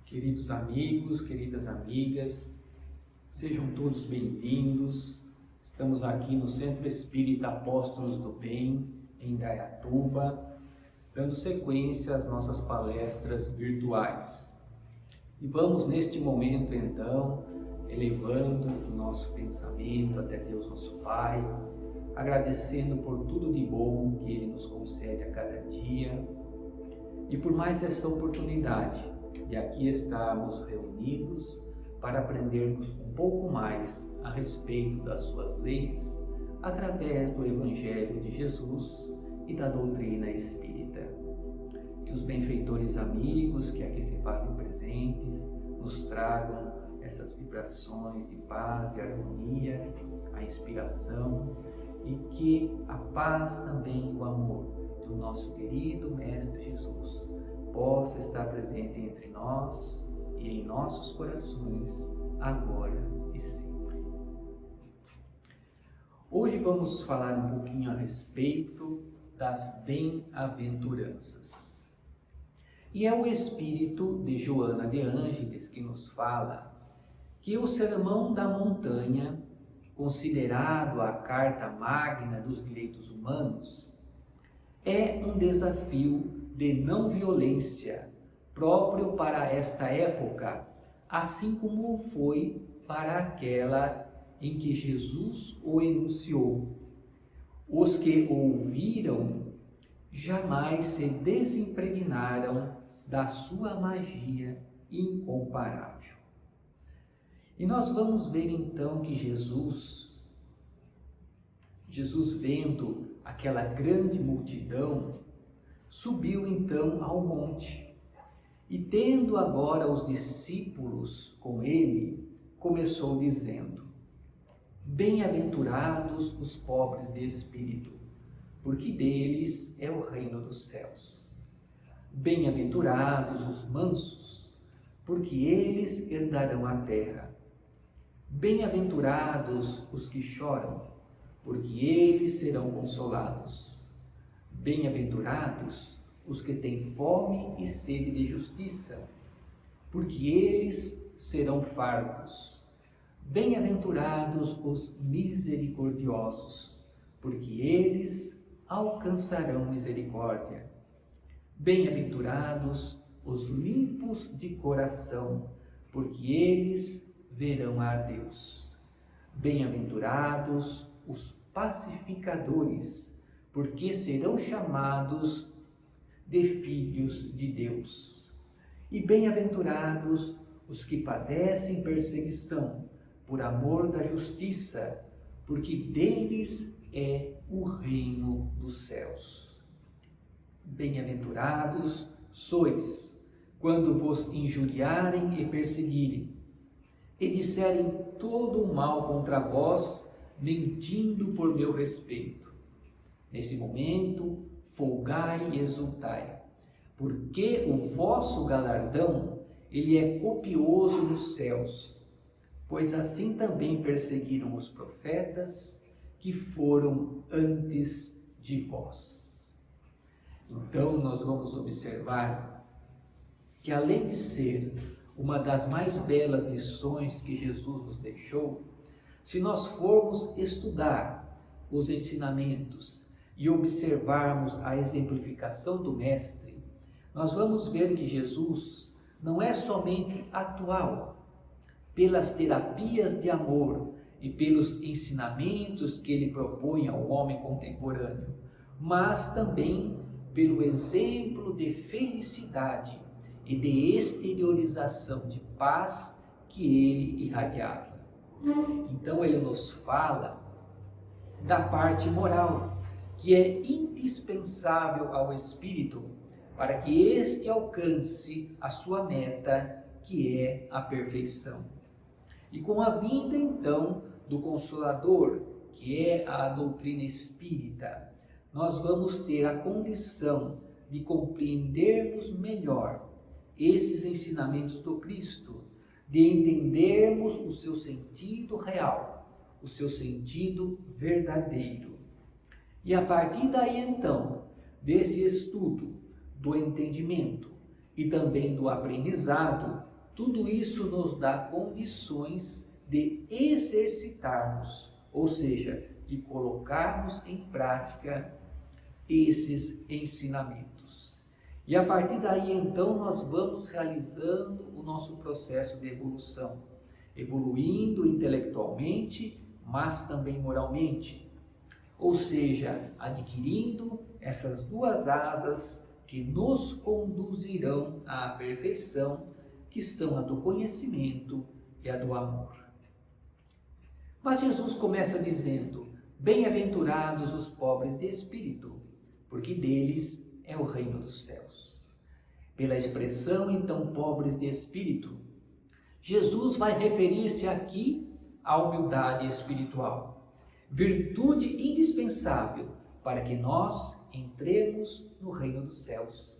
Queridos amigos, queridas amigas, sejam todos bem-vindos. Estamos aqui no Centro Espírita Apóstolos do Bem, em Indaiatuba, dando sequência às nossas palestras virtuais. E vamos neste momento, então, elevando o nosso pensamento até Deus nosso Pai, agradecendo por tudo de bom que Ele nos concede a cada dia e por mais esta oportunidade de aqui estarmos reunidos para aprendermos um pouco mais a respeito das suas leis através do Evangelho de Jesus e da doutrina espírita. Que os benfeitores amigos que aqui se fazem presentes nos tragam essas vibrações de paz, de harmonia, a inspiração e que a paz também e o amor do nosso querido Mestre Jesus possa estar presente entre nós e em nossos corações, agora e sempre. Hoje vamos falar um pouquinho a respeito das bem-aventuranças. E é o espírito de Joana de Ângeles que nos fala que o Sermão da Montanha, considerado a carta magna dos direitos humanos, é um desafio de não violência próprio para esta época, assim como foi para aquela em que Jesus o enunciou. Os que o ouviram jamais se desimpregnaram da sua magia incomparável. E nós vamos ver então que Jesus vendo aquela grande multidão, subiu então ao monte e, tendo agora os discípulos com ele, começou dizendo: Bem-aventurados os pobres de espírito, porque deles é o reino dos céus. Bem-aventurados os mansos, porque eles herdarão a terra. Bem-aventurados os que choram, porque eles serão consolados. Bem-aventurados os que têm fome e sede de justiça, porque eles serão fartos. Bem-aventurados os misericordiosos, porque eles alcançarão misericórdia. Bem-aventurados os limpos de coração, porque eles verão a Deus. Bem-aventurados os pacificadores, porque serão chamados de filhos de Deus. E bem-aventurados os que padecem perseguição por amor da justiça, porque deles é o reino dos céus. Bem-aventurados sois quando vos injuriarem e perseguirem, e disserem todo o mal contra vós, mentindo por meu respeito. Nesse momento, folgai e exultai, porque o vosso galardão, ele é copioso nos céus, pois assim também perseguiram os profetas que foram antes de vós. Então, nós vamos observar que, além de ser uma das mais belas lições que Jesus nos deixou, se nós formos estudar os ensinamentos e observarmos a exemplificação do Mestre, nós vamos ver que Jesus não é somente atual pelas terapias de amor e pelos ensinamentos que ele propõe ao homem contemporâneo, mas também pelo exemplo de felicidade e de exteriorização de paz que ele irradiava. Então ele nos fala da parte moral, que é indispensável ao espírito para que este alcance a sua meta, que é a perfeição. E com a vinda então do Consolador, que é a doutrina espírita, nós vamos ter a condição de compreendermos melhor esses ensinamentos do Cristo, de entendermos o seu sentido real, o seu sentido verdadeiro. E a partir daí então, desse estudo, do entendimento e também do aprendizado, Tudo isso nos dá condições de exercitarmos, ou seja, de colocarmos em prática esses ensinamentos. E a partir daí, então, nós vamos realizando o nosso processo de evolução, evoluindo intelectualmente, mas também moralmente, ou seja, adquirindo essas duas asas que nos conduzirão à perfeição, que são a do conhecimento e a do amor. Mas Jesus começa dizendo: bem-aventurados os pobres de espírito, porque deles é o reino dos céus. Pela expressão, então, pobres de espírito, Jesus vai referir-se aqui à humildade espiritual, virtude indispensável para que nós entremos no reino dos céus.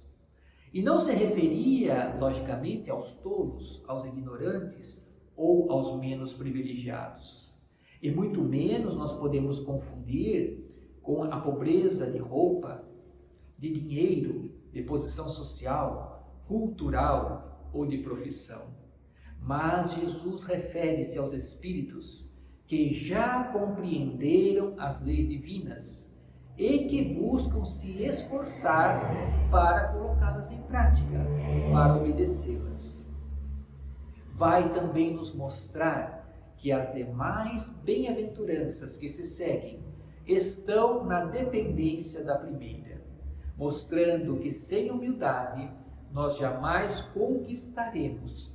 E não se referia, logicamente, aos tolos, aos ignorantes ou aos menos privilegiados. E muito menos nós podemos confundir com a pobreza de roupa, de dinheiro, de posição social, cultural ou de profissão. Mas Jesus refere-se aos espíritos que já compreenderam as leis divinas e que buscam se esforçar para colocá-las em prática, para obedecê-las. Vai também nos mostrar que as demais bem-aventuranças que se seguem estão na dependência da primeira, mostrando que sem humildade nós jamais conquistaremos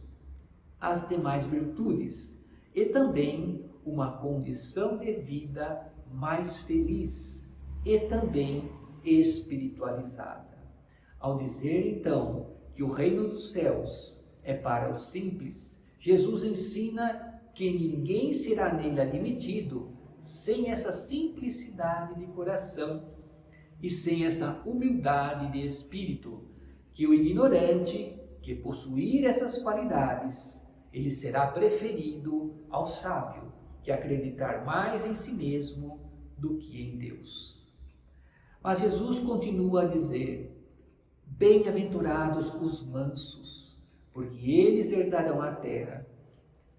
as demais virtudes e também uma condição de vida mais feliz e também espiritualizada. Ao dizer então que o reino dos céus é para os simples, Jesus ensina que ninguém será nele admitido sem essa simplicidade de coração e sem essa humildade de espírito, que o ignorante que possuir essas qualidades, ele será preferido ao sábio, que acreditar mais em si mesmo do que em Deus. Mas Jesus continua a dizer: bem-aventurados os mansos, porque eles herdarão a terra.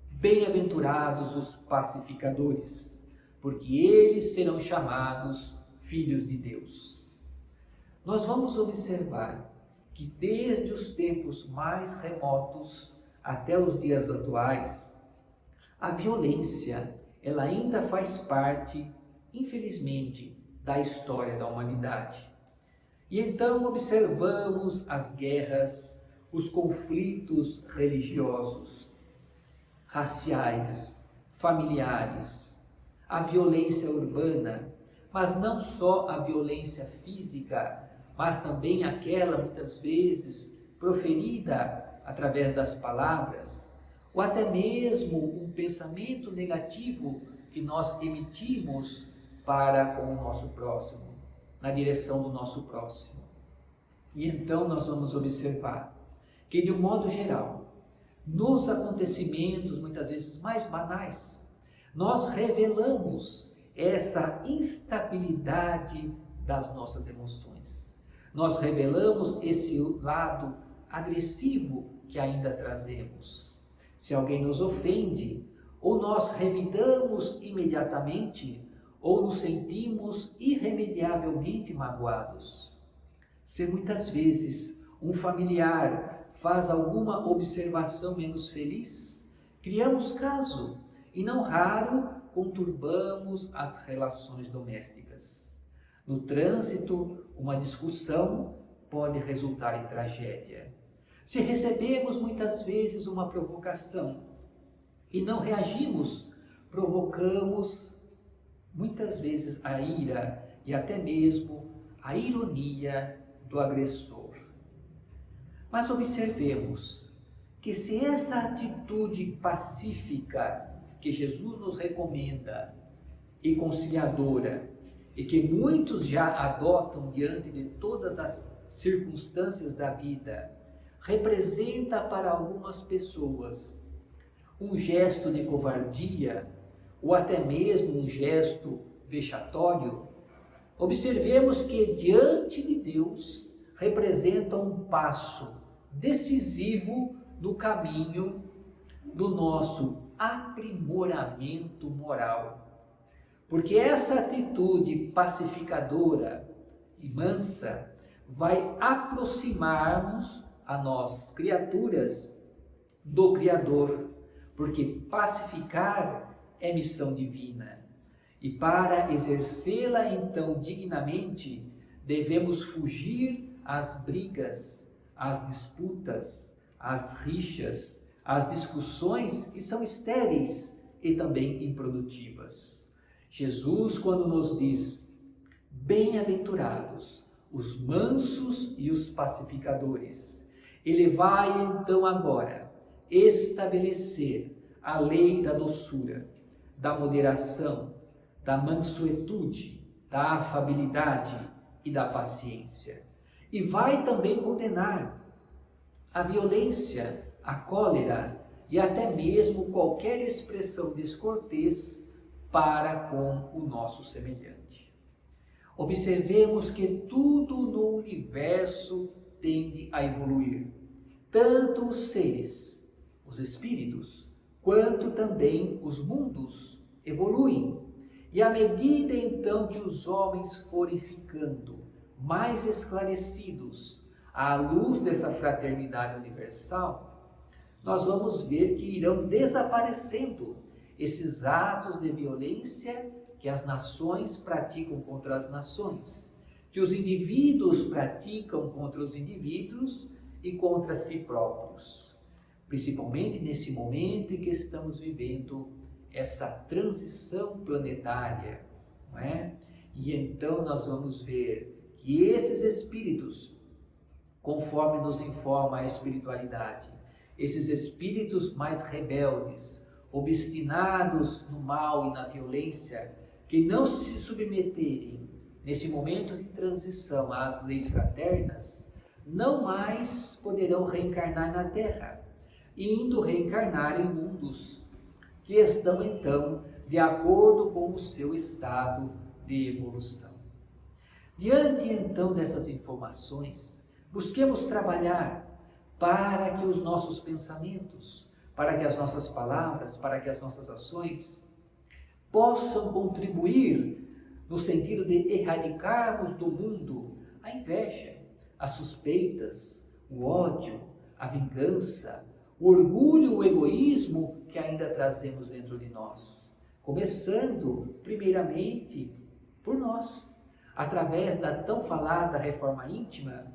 Bem-aventurados os pacificadores, porque eles serão chamados filhos de Deus. Nós vamos observar que desde os tempos mais remotos até os dias atuais, a violência, ela ainda faz parte, infelizmente, da história da humanidade. E então observamos as guerras, os conflitos religiosos, raciais, familiares, a violência urbana, mas não só a violência física, mas também aquela, muitas vezes, proferida através das palavras, ou até mesmo um pensamento negativo que nós emitimos para com o nosso próximo, na direção do nosso próximo. E então nós vamos observar que, de um modo geral, nos acontecimentos muitas vezes mais banais, nós revelamos essa instabilidade das nossas emoções. Nós revelamos esse lado agressivo que ainda trazemos. Se alguém nos ofende, ou nós revidamos imediatamente, ou nos sentimos irremediavelmente magoados. Se muitas vezes um familiar faz alguma observação menos feliz, criamos caso e não raro conturbamos as relações domésticas. No trânsito, uma discussão pode resultar em tragédia. Se recebemos muitas vezes uma provocação e não reagimos, provocamos muitas vezes a ira e até mesmo a ironia do agressor. Mas observemos que se essa atitude pacífica que Jesus nos recomenda e conciliadora, e que muitos já adotam diante de todas as circunstâncias da vida, representa para algumas pessoas um gesto de covardia, ou até mesmo um gesto vexatório, observemos que diante de Deus representa um passo decisivo no caminho do nosso aprimoramento moral. Porque essa atitude pacificadora e mansa vai aproximar-nos a nós, criaturas, do Criador, porque pacificar é missão divina. E para exercê-la então dignamente, devemos fugir às brigas, às disputas, às rixas, às discussões que são estéreis e também improdutivas. Jesus, quando nos diz: bem-aventurados os mansos e os pacificadores, ele vai então agora estabelecer a lei da doçura, da moderação, da mansuetude, da afabilidade e da paciência. E vai também condenar a violência, a cólera e até mesmo qualquer expressão descortês para com o nosso semelhante. Observemos que tudo no universo tende a evoluir, tanto os seres, os espíritos, quanto também os mundos evoluem. E à medida então que os homens forem ficando mais esclarecidos à luz dessa fraternidade universal, nós vamos ver que irão desaparecendo esses atos de violência que as nações praticam contra as nações, que os indivíduos praticam contra os indivíduos e contra si próprios, principalmente nesse momento em que estamos vivendo essa transição planetária, não é? E então nós vamos ver que esses espíritos, conforme nos informa a espiritualidade, esses espíritos mais rebeldes, obstinados no mal e na violência, que não se submeterem nesse momento de transição às leis fraternas, não mais poderão reencarnar na Terra, indo reencarnar em mundos que estão então de acordo com o seu estado de evolução. Diante então dessas informações, busquemos trabalhar para que os nossos pensamentos, para que as nossas palavras, para que as nossas ações possam contribuir no sentido de erradicarmos do mundo a inveja, as suspeitas, o ódio, a vingança, o orgulho, o egoísmo que ainda trazemos dentro de nós. Começando, primeiramente, por nós, através da tão falada reforma íntima,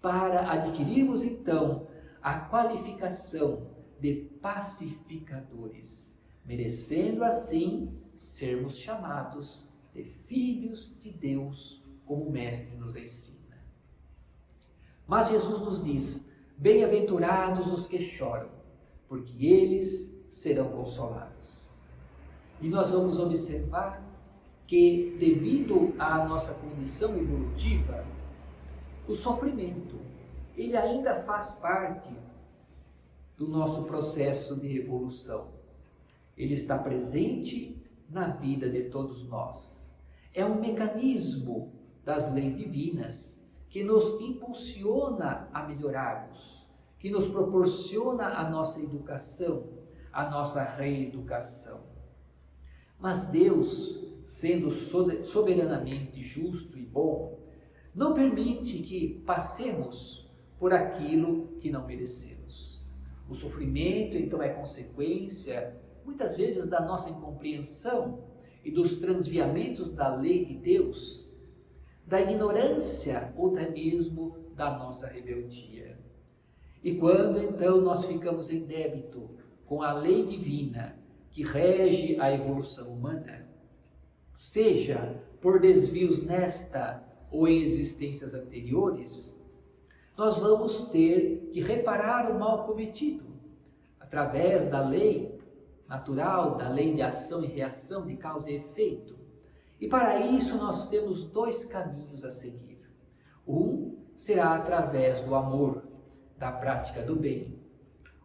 para adquirirmos então a qualificação de pacificadores, merecendo assim sermos chamados de filhos de Deus, como o Mestre nos ensina. Mas Jesus nos diz: bem-aventurados os que choram, porque eles serão consolados. E nós vamos observar que, devido à nossa condição evolutiva, o sofrimento, ele ainda faz parte do nosso processo de evolução. Ele está presente na vida de todos nós. É um mecanismo das leis divinas que nos impulsiona a melhorarmos, que nos proporciona a nossa educação, a nossa reeducação. Mas Deus, sendo soberanamente justo e bom, não permite que passemos por aquilo que não merecemos. O sofrimento, então, é consequência, muitas vezes, da nossa incompreensão e dos transviamentos da lei de Deus, da ignorância ou até mesmo da nossa rebeldia. E quando, então, nós ficamos em débito com a lei divina que rege a evolução humana, seja por desvios nesta ou em existências anteriores, nós vamos ter que reparar o mal cometido através da lei natural, da lei de ação e reação, de causa e efeito. E para isso nós temos dois caminhos a seguir. Um será através do amor, da prática do bem.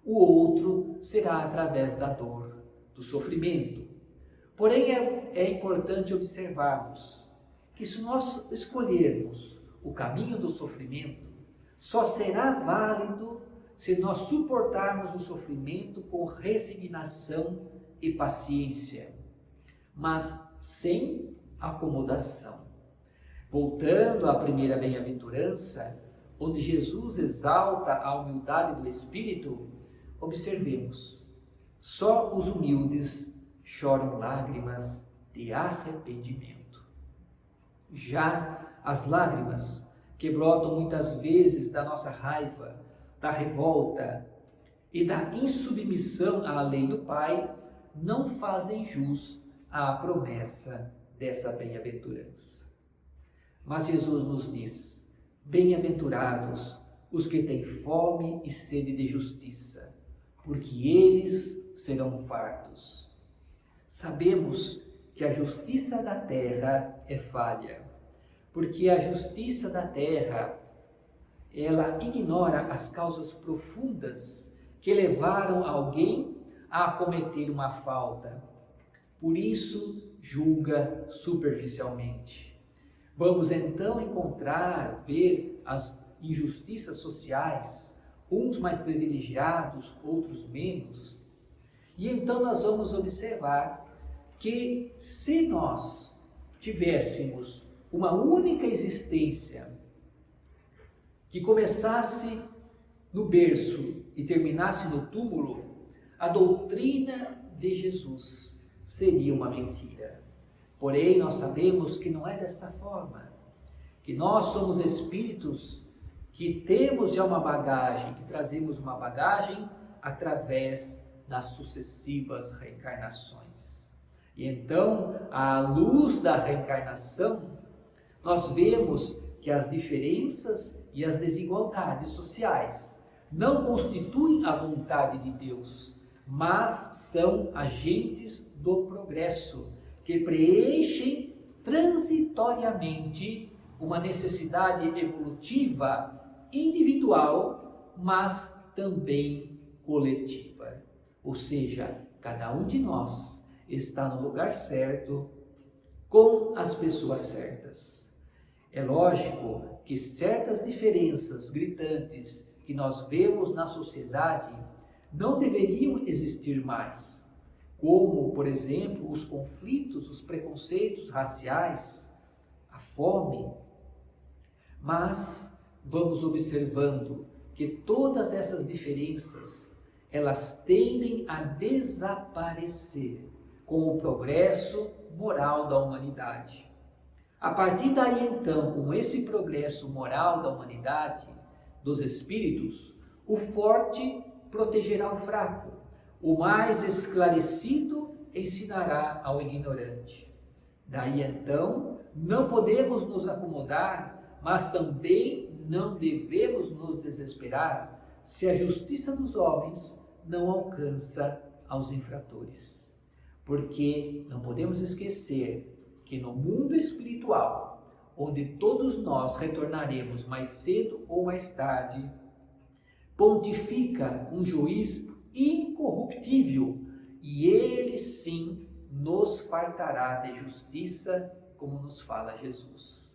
O outro será através da dor, do sofrimento. Porém, é importante observarmos que se nós escolhermos o caminho do sofrimento, só será válido se nós suportarmos o sofrimento com resignação e paciência, mas sem acomodação. Voltando à primeira bem-aventurança, onde Jesus exalta a humildade do espírito, observemos: só os humildes choram lágrimas de arrependimento. Já as lágrimas que brotam muitas vezes da nossa raiva, da revolta e da insubmissão à lei do Pai, não fazem jus à promessa dessa bem-aventurança. Mas Jesus nos diz: bem-aventurados os que têm fome e sede de justiça, porque eles serão fartos. Sabemos que a justiça da terra é falha, porque a justiça da terra, ela ignora as causas profundas que levaram alguém a cometer uma falta. Por isso, julga superficialmente. Vamos então ver as injustiças sociais, uns mais privilegiados, outros menos. E então nós vamos observar que se nós tivéssemos uma única existência que começasse no berço e terminasse no túmulo, a doutrina de Jesus seria uma mentira. Porém, nós sabemos que não é desta forma, que nós somos espíritos que temos já uma bagagem, que trazemos uma bagagem através das sucessivas reencarnações. E então, à luz da reencarnação, nós vemos que as diferenças e as desigualdades sociais não constituem a vontade de Deus, mas são agentes do progresso, que preenchem transitoriamente uma necessidade evolutiva individual, mas também coletiva. Ou seja, cada um de nós está no lugar certo, com as pessoas certas. É lógico que certas diferenças gritantes que nós vemos na sociedade não deveriam existir mais, como, por exemplo, os conflitos, os preconceitos raciais, a fome. Mas vamos observando que todas essas diferenças, elas tendem a desaparecer com o progresso moral da humanidade. A partir daí, então, com esse progresso moral da humanidade, dos espíritos, o forte protegerá o fraco, o mais esclarecido ensinará ao ignorante. Daí, então, não podemos nos acomodar, mas também não devemos nos desesperar se a justiça dos homens não alcança aos infratores. Porque não podemos esquecer que no mundo espiritual, onde todos nós retornaremos mais cedo ou mais tarde, pontifica um juiz incorruptível, e ele sim nos fartará de justiça, como nos fala Jesus.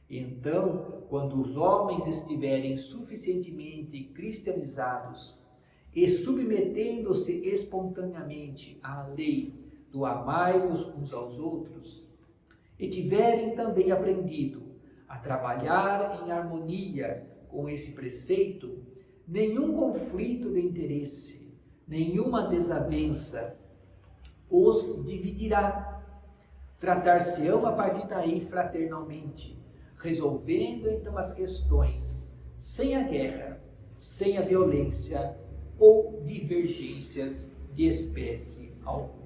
Então, quando os homens estiverem suficientemente cristianizados e submetendo-se espontaneamente à lei do amai-vos uns aos outros, e tiverem também aprendido a trabalhar em harmonia com esse preceito, nenhum conflito de interesse, nenhuma desavença os dividirá. Tratar-se-ão a partir daí fraternalmente, resolvendo então as questões sem a guerra, sem a violência ou divergências de espécie alguma.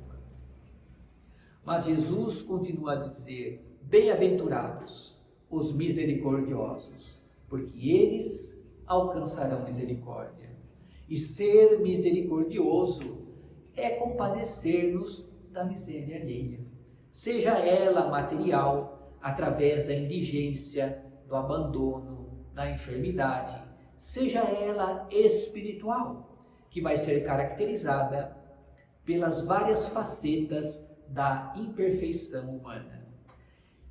Mas Jesus continua a dizer: bem-aventurados os misericordiosos, porque eles alcançarão misericórdia. E ser misericordioso é compadecer-nos da miséria alheia, seja ela material, através da indigência, do abandono, da enfermidade, seja ela espiritual, que vai ser caracterizada pelas várias facetas da imperfeição humana.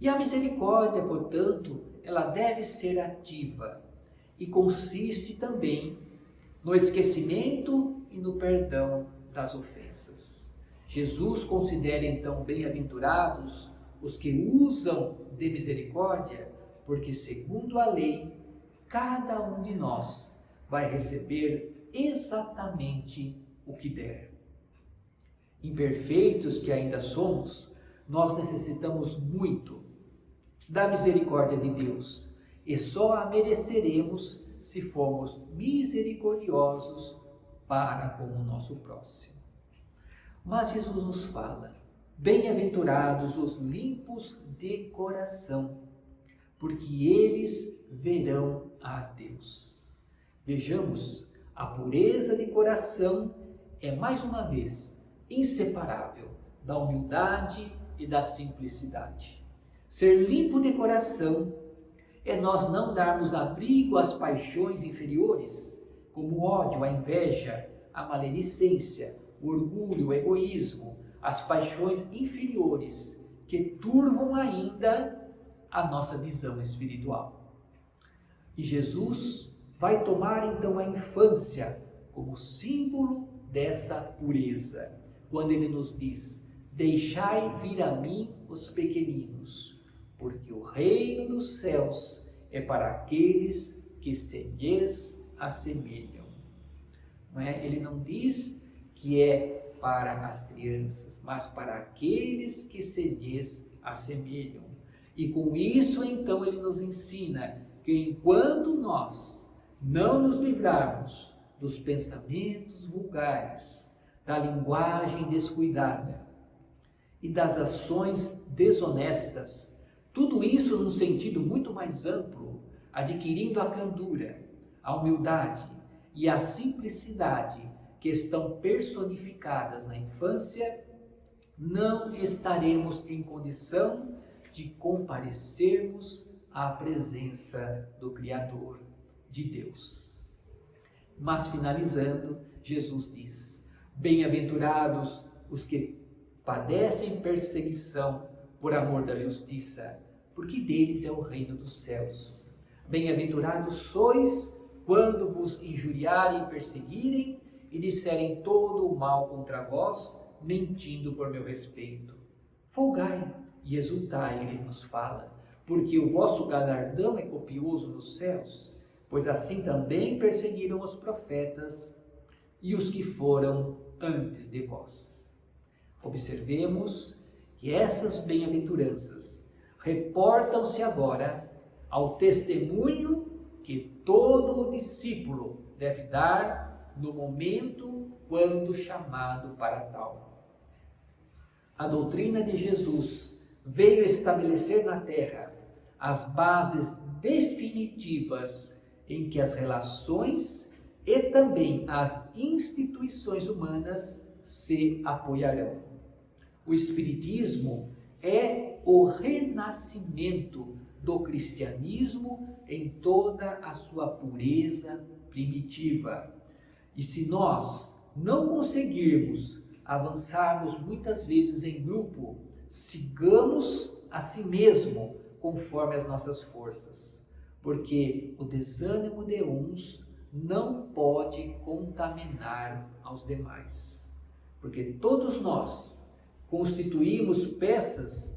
E a misericórdia, portanto, ela deve ser ativa e consiste também no esquecimento e no perdão das ofensas. Jesus considera então bem-aventurados os que usam de misericórdia, porque segundo a lei, cada um de nós vai receber exatamente o que der. Imperfeitos que ainda somos, nós necessitamos muito da misericórdia de Deus e só a mereceremos se formos misericordiosos para com o nosso próximo. Mas Jesus nos fala: bem-aventurados os limpos de coração, porque eles verão a Deus. Vejamos, a pureza de coração é mais uma vez inseparável da humildade e da simplicidade. Ser limpo de coração é nós não darmos abrigo às paixões inferiores, como o ódio, a inveja, a maledicência, o orgulho, o egoísmo, as paixões inferiores que turvam ainda a nossa visão espiritual. E Jesus vai tomar então a infância como símbolo dessa pureza, quando ele nos diz: deixai vir a mim os pequeninos, porque o reino dos céus é para aqueles que se lhes assemelham. Não é? Ele não diz que é para as crianças, mas para aqueles que se lhes assemelham. E com isso, então, ele nos ensina que enquanto nós não nos livrarmos dos pensamentos vulgares, da linguagem descuidada e das ações desonestas, tudo isso num sentido muito mais amplo, adquirindo a candura, a humildade e a simplicidade que estão personificadas na infância, não estaremos em condição de comparecermos à presença do Criador, de Deus. Mas finalizando, Jesus diz: bem-aventurados os que padecem perseguição por amor da justiça, porque deles é o reino dos céus. Bem-aventurados sois quando vos injuriarem e perseguirem e disserem todo o mal contra vós, mentindo por meu respeito. Folgai e exultai, ele nos fala, porque o vosso galardão é copioso nos céus, pois assim também perseguiram os profetas e os que foram antes de vós. Observemos que essas bem-aventuranças reportam-se agora ao testemunho que todo o discípulo deve dar no momento quando chamado para tal. A doutrina de Jesus veio estabelecer na terra as bases definitivas em que as relações e também as instituições humanas se apoiarão. O Espiritismo é o renascimento do cristianismo em toda a sua pureza primitiva. E se nós não conseguirmos avançarmos muitas vezes em grupo, sigamos a si mesmo conforme as nossas forças, porque o desânimo de uns não pode contaminar aos demais, porque todos nós constituímos peças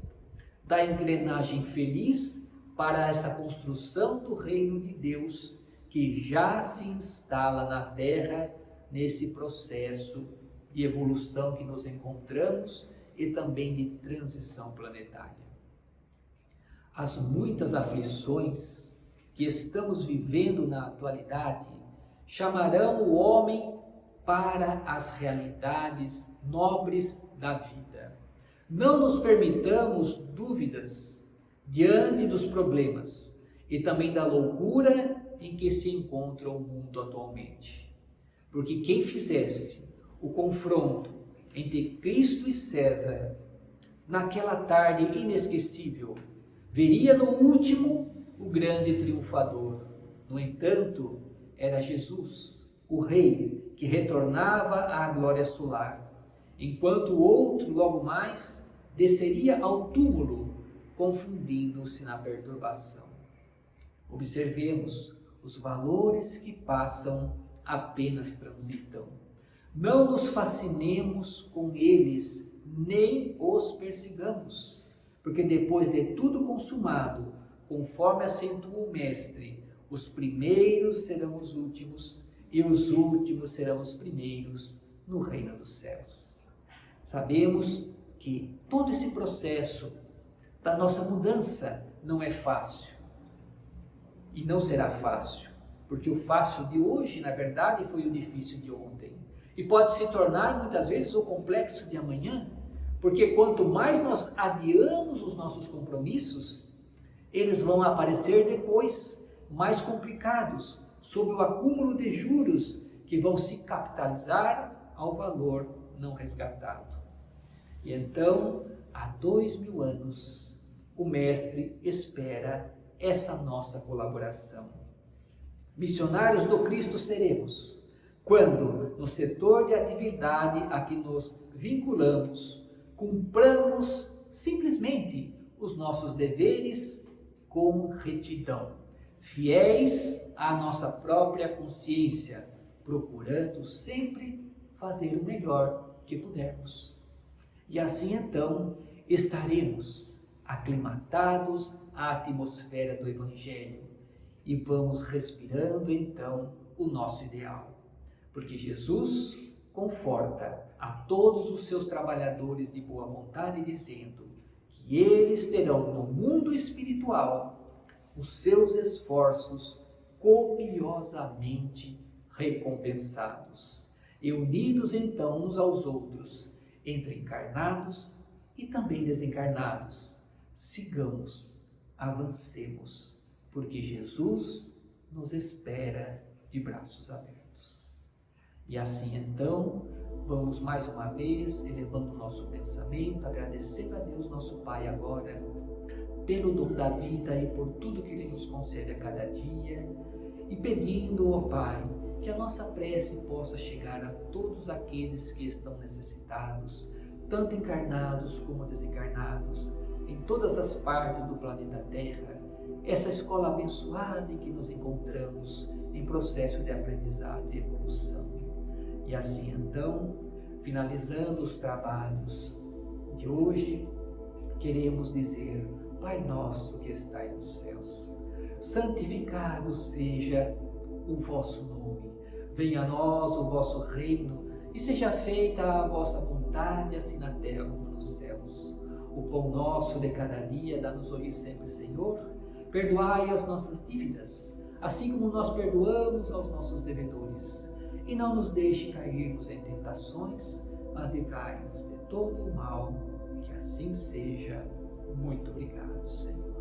da engrenagem feliz para essa construção do reino de Deus que já se instala na Terra nesse processo de evolução que nos encontramos e também de transição planetária. As muitas aflições que estamos vivendo na atualidade chamarão o homem para as realidades nobres da vida. Não nos permitamos dúvidas diante dos problemas e também da loucura em que se encontra o mundo atualmente. Porque quem fizesse o confronto entre Cristo e César naquela tarde inesquecível, veria no último o grande triunfador. No entanto, era Jesus, o Rei, que retornava à glória solar, enquanto o outro, logo mais, desceria ao túmulo, confundindo-se na perturbação. Observemos os valores que passam apenas transitam. Não nos fascinemos com eles, nem os persigamos, porque depois de tudo consumado, conforme acentua o Mestre, os primeiros serão os últimos e os últimos serão os primeiros no reino dos céus. Sabemos que todo esse processo da nossa mudança não é fácil e não será fácil, porque o fácil de hoje, na verdade, foi o difícil de ontem e pode se tornar muitas vezes o complexo de amanhã, porque quanto mais nós adiamos os nossos compromissos, eles vão aparecer depois mais complicados, sob o acúmulo de juros que vão se capitalizar ao valor não resgatado. E então, há 2000 anos, o Mestre espera essa nossa colaboração. Missionários do Cristo seremos, quando, no setor de atividade a que nos vinculamos, cumpramos simplesmente os nossos deveres com retidão, fiéis à nossa própria consciência, procurando sempre fazer o melhor que pudermos. E assim então estaremos aclimatados à atmosfera do Evangelho e vamos respirando então o nosso ideal, porque Jesus conforta a todos os seus trabalhadores de boa vontade, dizendo que eles terão no mundo espiritual os seus esforços copiosamente recompensados, e unidos então uns aos outros, entre encarnados e também desencarnados, sigamos, avancemos, porque Jesus nos espera de braços abertos. E assim então, vamos mais uma vez elevando o nosso pensamento, agradecendo a Deus nosso Pai agora, pelo dom da vida e por tudo que Ele nos concede a cada dia, e pedindo, ó Pai, que a nossa prece possa chegar a todos aqueles que estão necessitados, tanto encarnados como desencarnados, em todas as partes do planeta Terra, essa escola abençoada em que nos encontramos em processo de aprendizado e evolução. E assim então, finalizando os trabalhos de hoje, queremos dizer: Pai nosso que estais nos céus, santificado seja o vosso nome, venha a nós o vosso reino e seja feita a vossa vontade, assim na terra como nos céus. O pão nosso de cada dia dá-nos hoje sempre, Senhor. Perdoai as nossas dívidas, assim como nós perdoamos aos nossos devedores. E não nos deixe cairmos em tentações, mas livrai-nos de todo o mal. Que assim seja. Muito obrigado, Senhor.